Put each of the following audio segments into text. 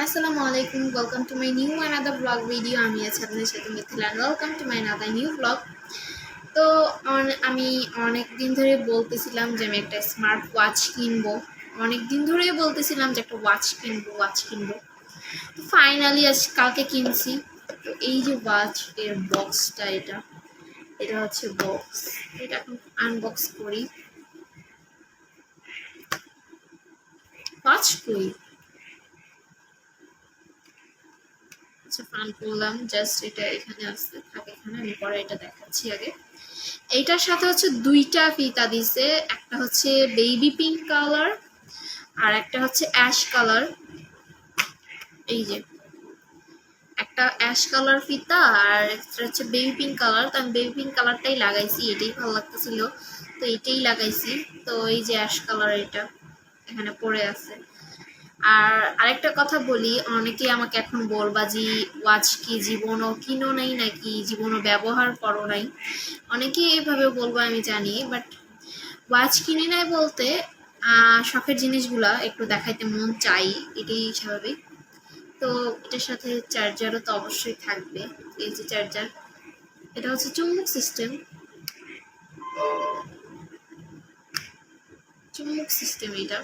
Assalamu alaikum. Welcome to my new another vlog video. আমি আছি আপনাদের সাথে Mithila and welcome to my another new vlog. তো আমি অনেক দিন ধরে বলতেছিলাম যে আমি একটা স্মার্ট ওয়াচ কিনবো। অনেক দিন ধরেই বলতেছিলাম যে একটা ওয়াচ কিনবো। তো ফাইনালি আজ কালকে কিনছি। তো এই যে ওয়াচ এর বক্সটা এটা হচ্ছে বক্স। এটা এখন আনবক্স করি। ওয়াচ কই ফান করলাম জাস্ট এটা এখানে আসতে থাকে এখানে আমি পরে এটা দেখাচ্ছি আগে এইটার সাথে হচ্ছে দুইটা ফিতা দিছে একটা হচ্ছে বেবি পিঙ্ক কালার আর একটা হচ্ছে অ্যাশ কালার এই যে একটা অ্যাশ কালার ফিতা আর একটা হচ্ছে বেবি পিঙ্ক কালার তো আমি বেবি পিঙ্ক কালারটাই লাগাইছি এটাই ভালো লাগতেছিল তো এটাই লাগাইছি তো এই যে অ্যাশ কালার এটা এখানে পড়ে আছে আর আরেকটা কথা বলি অনেকেই আমাকে এখন বলবা যে ওয়াচ কি জীবনও কিনো নাই নাকি জীবনও ব্যবহার করো নাই অনেকেই এইভাবে বলবো আমি জানি বাট ওয়াচ কিনে নাই বলতে শখের জিনিসগুলা একটু দেখাইতে মন চাই এটাই স্বাভাবিক তো এটার সাথে চার্জারও তো অবশ্যই থাকবে এই যে চার্জার এটা হচ্ছে চুম্বক সিস্টেম এটা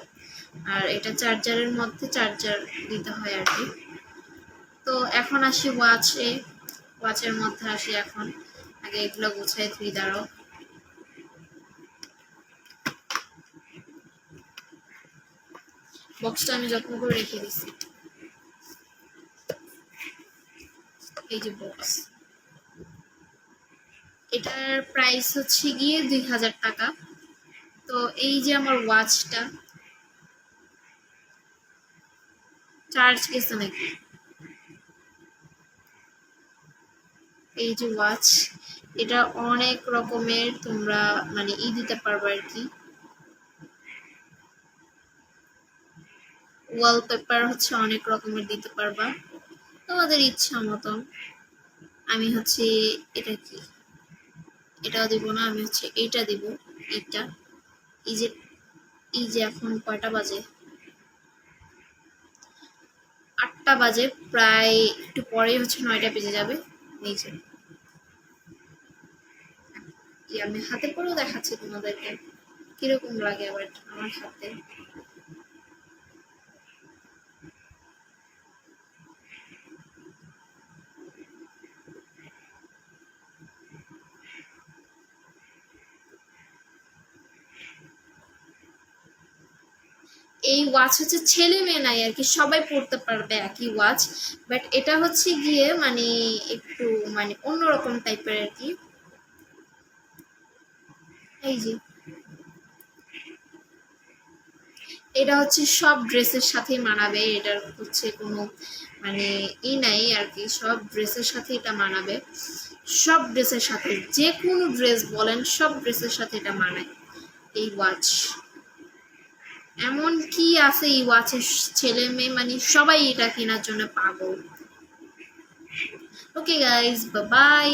আর এটা চার্জারের মধ্যে চার্জার দিতে হয় আর কি তো এখন আসি ওয়াচের মধ্যে আসি এখন আগে এগুলো গুছাই ধুই দাঁড়াও বক্সটা আমি যত্ন করে রেখে দিচ্ছি এই যে বক্স এটার প্রাইস হচ্ছে গিয়ে 2000 টাকা তো এই যে আমার ওয়াচটা চার্জ গেছে নাকি এই যে ওয়াচ এটা অনেক রকমের তোমরা মানে দিতে পারবে আর কি ওয়ালপেপার হচ্ছে অনেক রকমের দিতে পারবা তোমাদের ইচ্ছা মতন আমি হচ্ছে এটা কি এটাও দিব না আমি হচ্ছে এইটা দিব এইটা এই যে এখন কয়টা বাজে 8টা বাজে প্রায় একটু পরেই হচ্ছে 9টা বেজে যাবে এই যে আমি হাতে পরেও দেখাচ্ছি তোমাদেরকে কিরকম লাগে আবার আমার হাতে এই ওয়াচ হচ্ছে ছেলে মেয়ে নাই আর কি সবাই পড়তে পারবে একই ওয়াচ বাট এটা হচ্ছে গিয়ে মানে একটু মানে অন্যরকম টাইপের আর কি এই যে এটা হচ্ছে সব ড্রেসের সাথে মানাবে এটার হচ্ছে কোনো মানে নাই আর কি সব ড্রেসের সাথে এটা মানাবে সব ড্রেসের সাথে যে কোনো ড্রেস বলেন সব ড্রেসের সাথে এটা মানায় এই ওয়াচ এমন কি আছে এই ওয়াচের ছেলে মেয়ে মানে সবাই এটা কেনার জন্য পাগল ওকে গাইজ বাই বাই